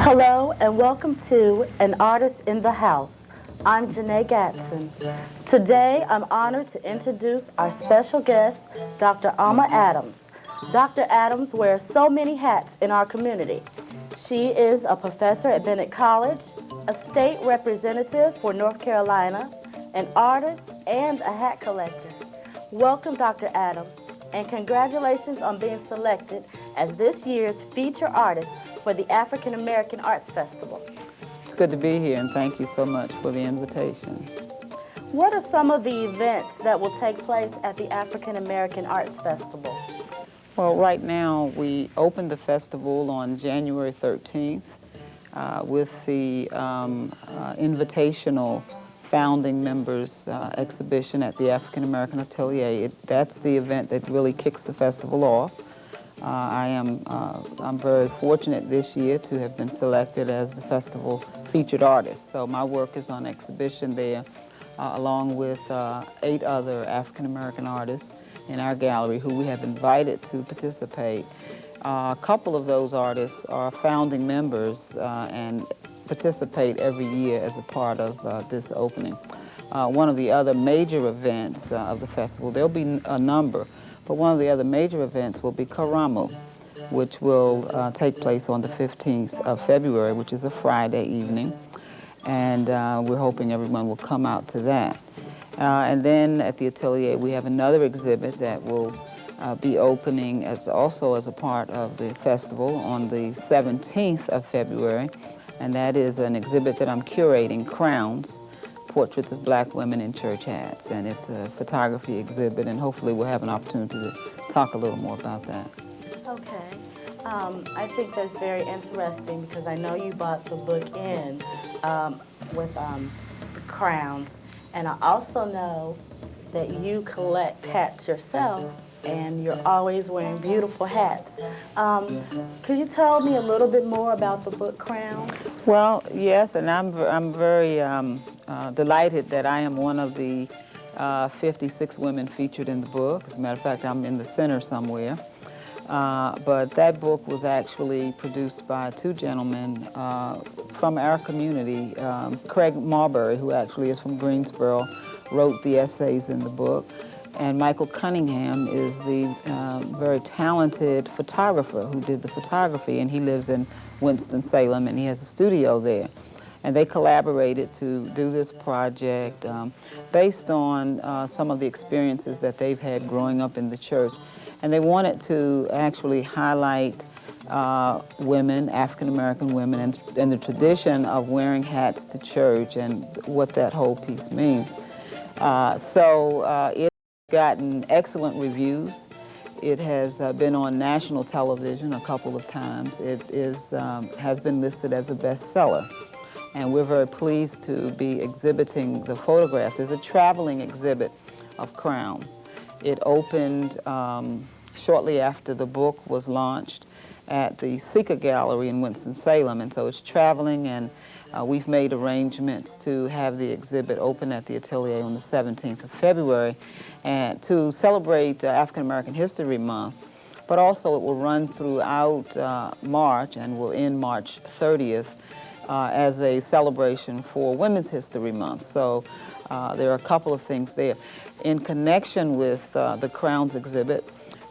Hello and welcome to An Artist in the House. I'm Janae Gatson. Today I'm honored to introduce our special guest, Dr. Alma Adams. Dr. Adams wears so many hats in our community. She is a professor at Bennett College, a state representative for North Carolina, an artist, and a hat collector. Welcome, Dr. Adams, and congratulations on being selected as this year's feature artist for the African American Arts Festival. It's good to be here, and thank you so much for the invitation. What are some of the events that will take place at the African American Arts Festival? Well, right now we opened the festival on January 13th with the invitational founding members exhibition at the African American Atelier. That's the event that really kicks the festival off. I'm very fortunate this year to have been selected as the festival featured artist. So my work is on exhibition there, along with 8 other African American artists in our gallery who we have invited to participate. A couple of those artists are founding members and participate every year as a part of this opening. One of the other major events of the festival, there'll be a number, but one of the other major events will be Karamu, which will take place on the 15th of February, which is a Friday evening. And we're hoping everyone will come out to that. And then at the Atelier, we have another exhibit that will be opening also as a part of the festival on the 17th of February. And that is an exhibit that I'm curating, Crowns, Portraits of Black Women in Church Hats. And it's a photography exhibit, and hopefully we'll have an opportunity to talk a little more about that. Okay. I think that's very interesting because I know you bought the book in with the crowns, and I also know that you collect hats yourself, and you're always wearing beautiful hats. Could you tell me a little bit more about the book Crowns? Well, yes, and I'm very delighted that I am one of the 56 women featured in the book. As a matter of fact, I'm in the center somewhere. But that book was actually produced by 2 gentlemen from our community. Craig Marbury, who actually is from Greensboro, wrote the essays in the book. And Michael Cunningham is the very talented photographer who did the photography, and he lives in Winston-Salem, and he has a studio there. And they collaborated to do this project based on some of the experiences that they've had growing up in the church. And they wanted to actually highlight women, African-American women, and the tradition of wearing hats to church and what that whole piece means. It's gotten excellent reviews. It has been on national television a couple of times. It has been listed as a bestseller. And we're very pleased to be exhibiting the photographs. There's a traveling exhibit of crowns. It opened shortly after the book was launched at the Sika Gallery in Winston-Salem, and so it's traveling, and we've made arrangements to have the exhibit open at the Atelier on the 17th of February and to celebrate African American History Month, but also it will run throughout March and will end March 30th as a celebration for Women's History Month. So there are a couple of things there. In connection with the Crowns exhibit,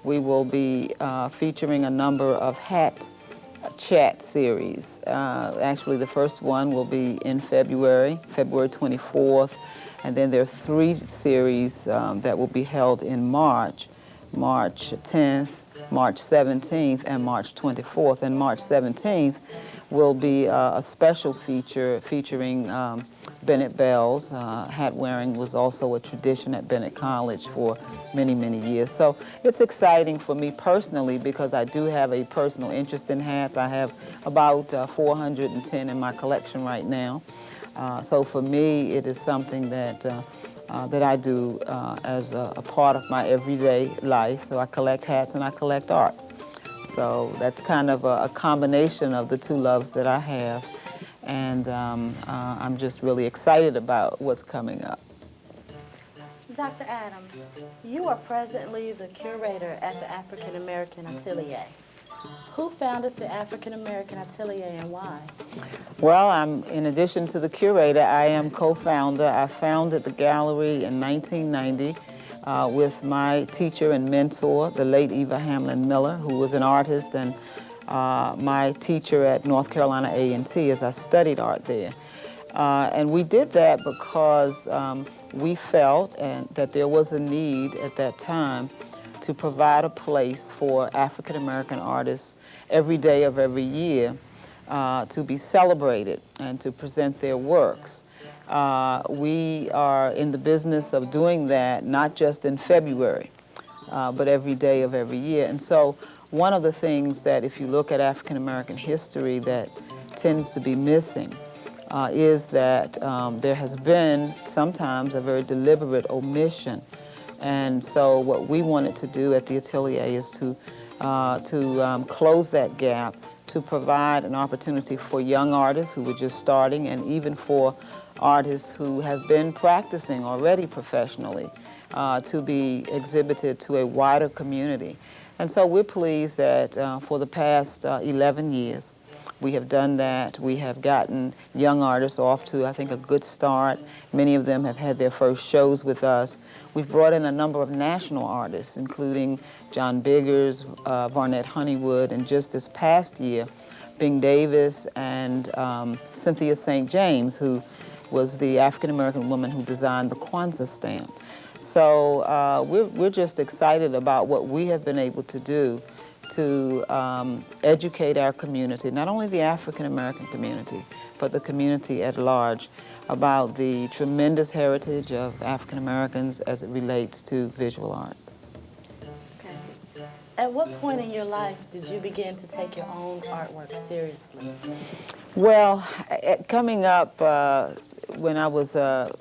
we will be featuring a number of hat chat series. Actually, the first one will be in February 24th, and then there are 3 series that will be held in March 10th, March 17th, and March 24th. And March 17th will be a special feature featuring Bennett bells. Hat wearing was also a tradition at Bennett College for many, many years. So it's exciting for me personally because I do have a personal interest in hats. I have about 410 in my collection right now. So for me, it is something that I do as a part of my everyday life. So I collect hats and I collect art. So that's kind of a combination of the 2 loves that I have. And I'm just really excited about what's coming up. Dr. Adams, you are presently the curator at the African American Atelier. Who founded the African American Atelier and why? Well, in addition to the curator, I am co-founder. I founded the gallery in 1990 with my teacher and mentor, the late Eva Hamlin Miller, who was an artist and my teacher at North Carolina A&T as I studied art there. And we did that because we felt that there was a need at that time to provide a place for African American artists every day of every year to be celebrated and to present their works. We are in the business of doing that not just in February, but every day of every year. And so one of the things that if you look at African American history that tends to be missing is that there has been sometimes a very deliberate omission. And so what we wanted to do at the Atelier is to close that gap, to provide an opportunity for young artists who were just starting and even for artists who have been practicing already professionally to be exhibited to a wider community. And so we're pleased that for the past 11 years, we have done that. We have gotten young artists off to, I think, a good start. Many of them have had their first shows with us. We've brought in a number of national artists, including John Biggers, Varnett Honeywood, and just this past year, Bing Davis and Cynthia St. James, who was the African-American woman who designed the Kwanzaa stamp. So we're just excited about what we have been able to do to educate our community, not only the African-American community, but the community at large, about the tremendous heritage of African-Americans as it relates to visual arts. Okay. At what point in your life did you begin to take your own artwork seriously? Well, coming up, when I was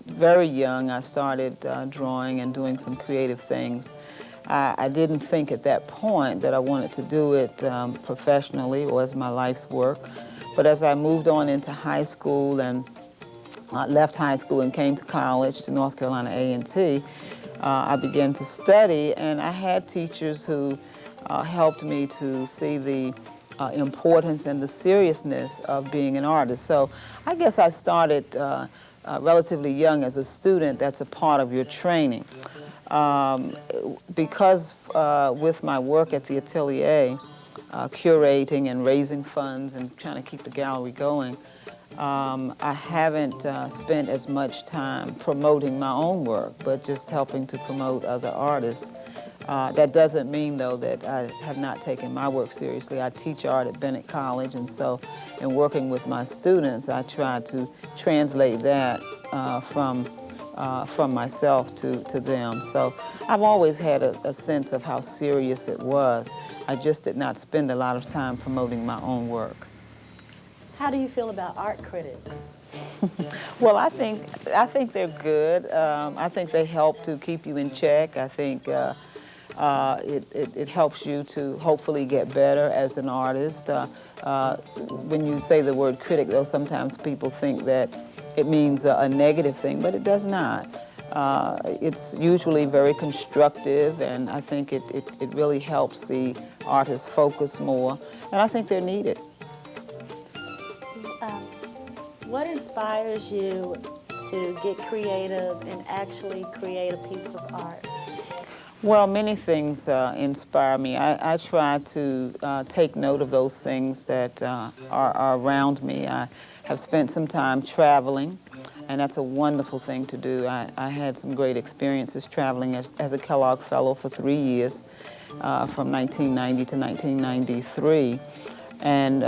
very young, I started drawing and doing some creative things. I didn't think at that point that I wanted to do it professionally or as my life's work. But as I moved on into high school and left high school and came to college, to North Carolina A&T, I began to study, and I had teachers who helped me to see the importance and the seriousness of being an artist. So I guess I started relatively young as a student. That's a part of your training. Because with my work at the Atelier, curating and raising funds and trying to keep the gallery going, I haven't spent as much time promoting my own work, but just helping to promote other artists. That doesn't mean, though, that I have not taken my work seriously. I teach art at Bennett College, and so in working with my students, I try to translate that from myself to them. So I've always had a sense of how serious it was. I just did not spend a lot of time promoting my own work. How do you feel about art critics? Well, I think they're good. I think they help to keep you in check. I think it helps you to hopefully get better as an artist. When you say the word critic, though, sometimes people think that it means a negative thing, but it does not. It's usually very constructive, and I think it really helps the artist focus more, and I think they're needed. What inspires you to get creative and actually create a piece of art? Well, many things inspire me. I try to take note of those things that are around me. I have spent some time traveling, and that's a wonderful thing to do. I had some great experiences traveling as a Kellogg Fellow for 3 years, from 1990 to 1993, and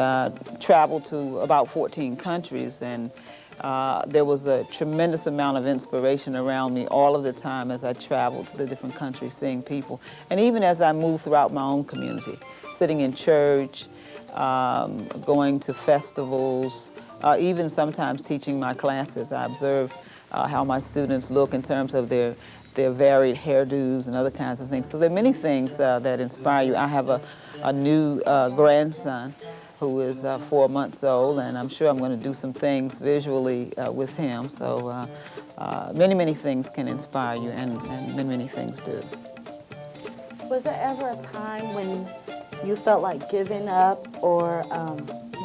traveled to about 14 countries. And there was a tremendous amount of inspiration around me all of the time as I traveled to the different countries, seeing people. And even as I moved throughout my own community, sitting in church, going to festivals, even sometimes teaching my classes. I observe how my students look in terms of their varied hairdos and other kinds of things. So there are many things that inspire you. I have a new grandson who is 4 months old, and I'm sure I'm going to do some things visually with him. So many things can inspire you, and many things do. Was there ever a time when you felt like giving up or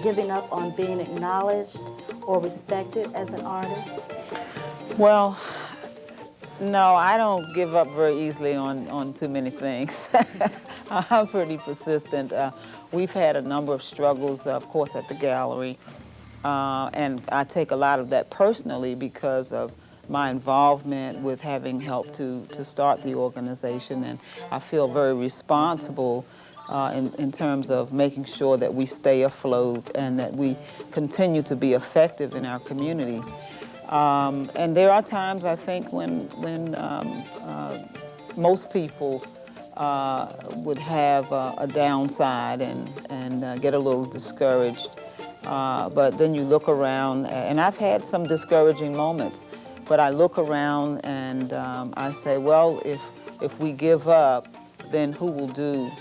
giving up on being acknowledged or respected as an artist? Well, no, I don't give up very easily on too many things. I'm pretty persistent. We've had a number of struggles, of course, at the gallery, and I take a lot of that personally because of my involvement with having helped to start the organization, and I feel very responsible in terms of making sure that we stay afloat and that we continue to be effective in our community. And there are times, I think, when most people would have a downside and get a little discouraged. But then you look around, and I've had some discouraging moments, but I look around and I say, well, if we give up, then who will do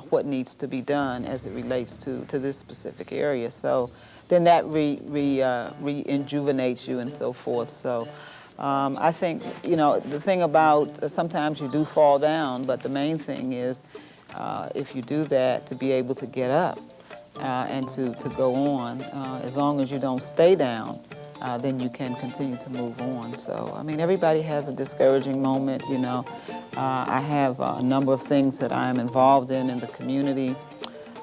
what needs to be done as it relates to this specific area? So then that rejuvenates you and so forth. So I think, you know, the thing about sometimes you do fall down, but the main thing is if you do that, to be able to get up and to go on. As long as you don't stay down, then you can continue to move on. So, I mean, everybody has a discouraging moment, you know. I have a number of things that I am involved in the community.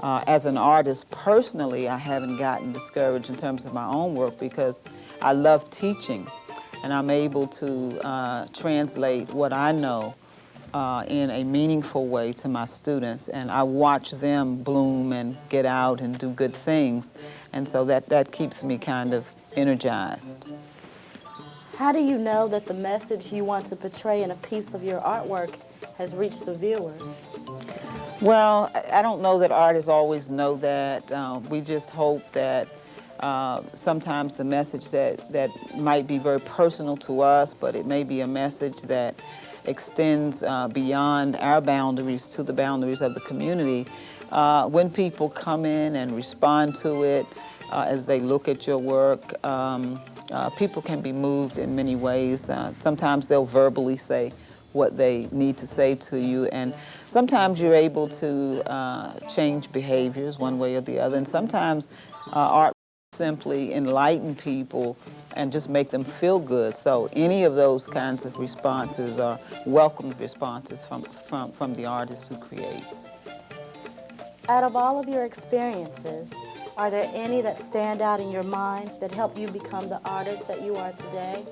As an artist, personally, I haven't gotten discouraged in terms of my own work because I love teaching, and I'm able to translate what I know in a meaningful way to my students, and I watch them bloom and get out and do good things, and so that keeps me kind of energized. How do you know that the message you want to portray in a piece of your artwork has reached the viewers? Well, I don't know that artists always know that. We just hope that sometimes the message that might be very personal to us, but it may be a message that extends beyond our boundaries to the boundaries of the community. When people come in and respond to it as they look at your work, people can be moved in many ways. Sometimes they'll verbally say what they need to say to you, and sometimes you're able to change behaviors one way or the other, and sometimes art simply enlighten people and just make them feel good. So any of those kinds of responses are welcome responses from the artist who creates. Out of all of your experiences, are there any that stand out in your mind that help you become the artist that you are today?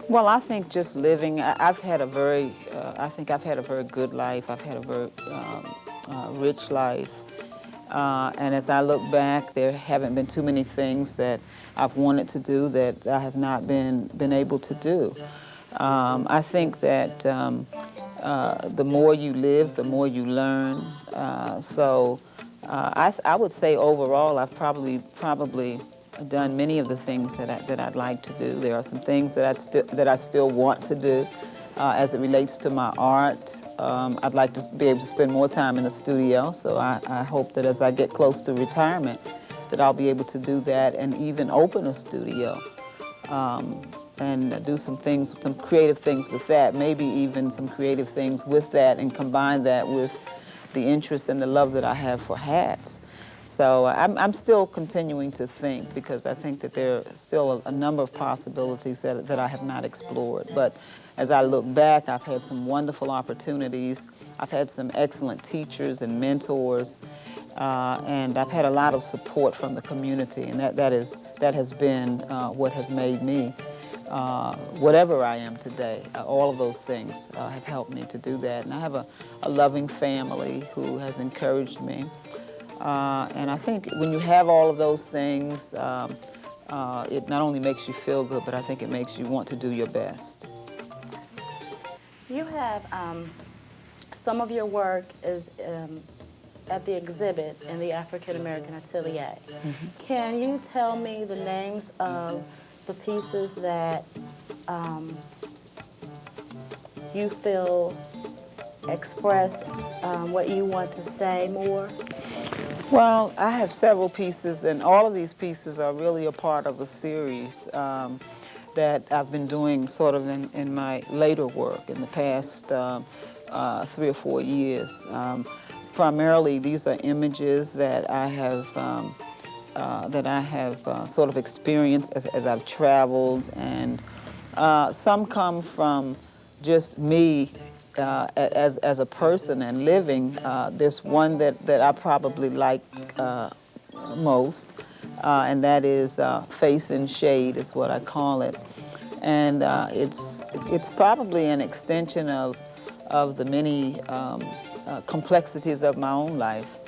Well, I think just living, I've had a very, I think I've had a very good life. I've had a very rich life. And as I look back, there haven't been too many things that I've wanted to do that I have not been able to do. I think that the more you live, the more you learn. I would say overall, I've probably done many of the things that I'd like to do. There are some things that I still want to do as it relates to my art. I'd like to be able to spend more time in the studio, so I hope that as I get close to retirement that I'll be able to do that and even open a studio and do some things, some creative things with that, maybe even some creative things with that and combine that with the interest and the love that I have for hats. So I'm still continuing to think because I think that there are still a number of possibilities that I have not explored. But as I look back, I've had some wonderful opportunities. I've had some excellent teachers and mentors, and I've had a lot of support from the community, and that has been what has made me whatever I am today. All of those things have helped me to do that. And I have a loving family who has encouraged me. And I think when you have all of those things, it not only makes you feel good, but I think it makes you want to do your best. You have some of your work is at the exhibit in the African American Atelier. Mm-hmm. Can you tell me the names of the pieces that you feel express what you want to say more? Well, I have several pieces, and all of these pieces are really a part of a series that I've been doing sort of in my later work in the past 3 or 4 years. primarily these are images that I have sort of experienced as I've traveled, and some come from just me as a person and living. There's one that I probably like most, and that is Face in Shade is what I call it. And it's probably an extension of the many complexities of my own life,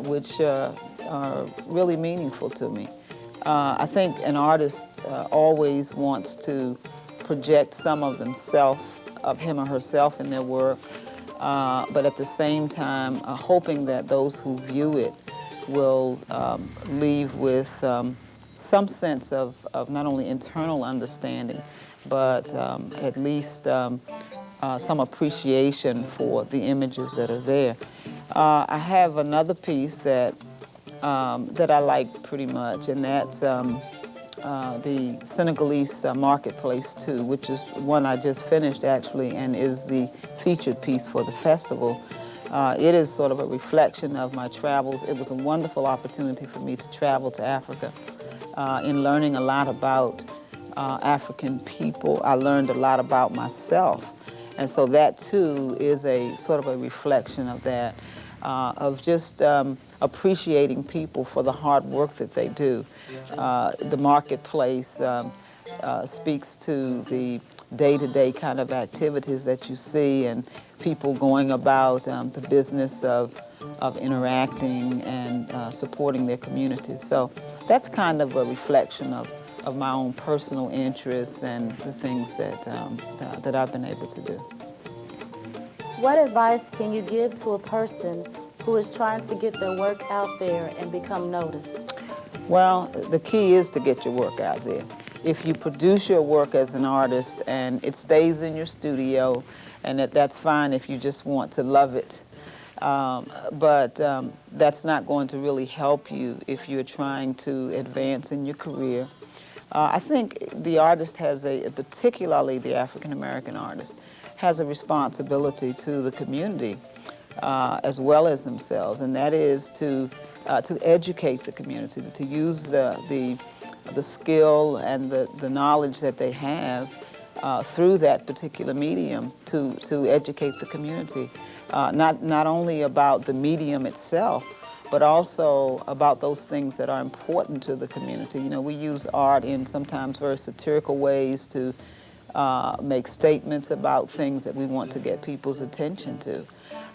which are really meaningful to me. I think an artist always wants to project some of themselves, of him or herself in their work, but at the same time hoping that those who view it will leave with some sense of not only internal understanding, but at least some appreciation for the images that are there. I have another piece that I like pretty much, and that's the Senegalese Marketplace too, which is one I just finished actually, and is the featured piece for the festival. It is sort of a reflection of my travels. It was a wonderful opportunity for me to travel to Africa. In learning a lot about African people, I learned a lot about myself. And so that too is a sort of a reflection of that, of just appreciating people for the hard work that they do. The marketplace speaks to the day-to-day kind of activities that you see, and people going about the business of interacting and supporting their communities. So that's kind of a reflection of my own personal interests and the things that I've been able to do. What advice can you give to a person who is trying to get their work out there and become noticed? Well, the key is to get your work out there. If you produce your work as an artist and it stays in your studio, and that's fine if you just want to love it, but that's not going to really help you if you're trying to advance in your career. I think the artist has particularly the African-American artist, has a responsibility to the community as well as themselves, and that is to educate the community, to use the skill and the knowledge that they have through that particular medium to educate the community, not only about the medium itself, but also about those things that are important to the community. You know, we use art in sometimes very satirical ways to make statements about things that we want to get people's attention to.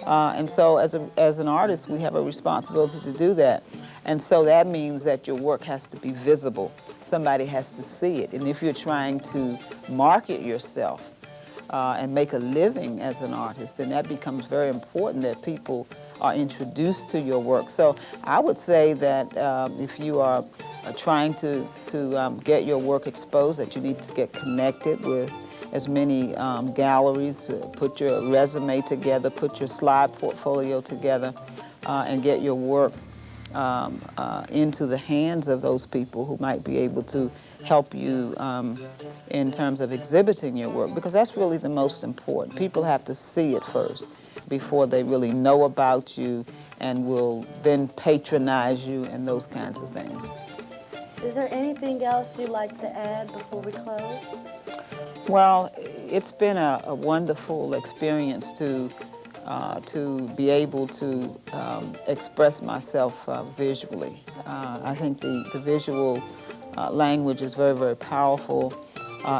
And so as an artist, we have a responsibility to do that. And so that means that your work has to be visible. Somebody has to see it. And if you're trying to market yourself and make a living as an artist, then that becomes very important that people are introduced to your work. So I would say that if you are trying to get your work exposed, that you need to get connected with as many galleries, put your resume together, put your slide portfolio together, and get your work into the hands of those people who might be able to help you in terms of exhibiting your work, because that's really the most important. People have to see it first before they really know about you and will then patronize you and those kinds of things. Is there anything else you'd like to add before we close? Well, it's been a wonderful experience to be able to express myself visually. I think the visual language is very, very powerful.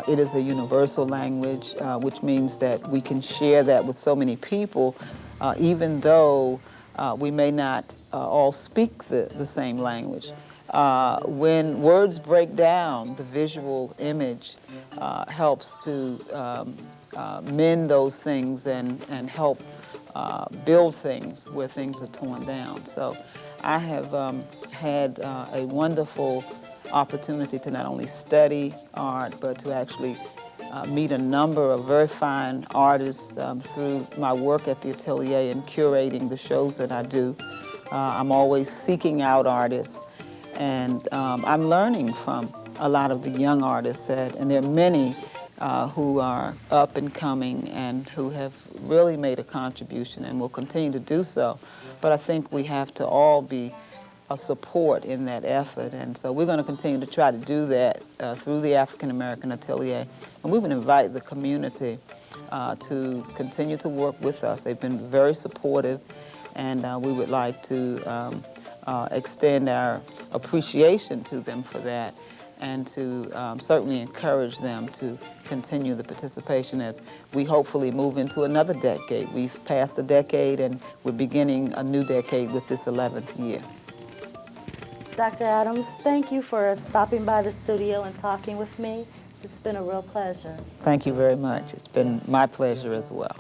It is a universal language, which means that we can share that with so many people, even though we may not all speak the same language. When words break down, the visual image helps to mend those things and help build things where things are torn down. So I have had a wonderful opportunity to not only study art, but to actually meet a number of very fine artists through my work at the atelier and curating the shows that I do. I'm always seeking out artists, and I'm learning from a lot of the young artists and there are many who are up and coming and who have really made a contribution and will continue to do so. But I think we have to all be a support in that effort, and so we're going to continue to try to do that through the African American Atelier. And we would invite the community to continue to work with us. They've been very supportive, and we would like to extend our appreciation to them for that, and to certainly encourage them to continue the participation as we hopefully move into another decade. We've passed a decade, and we're beginning a new decade with this 11th year. Dr. Adams, thank you for stopping by the studio and talking with me. It's been a real pleasure. Thank you very much. It's been my pleasure as well.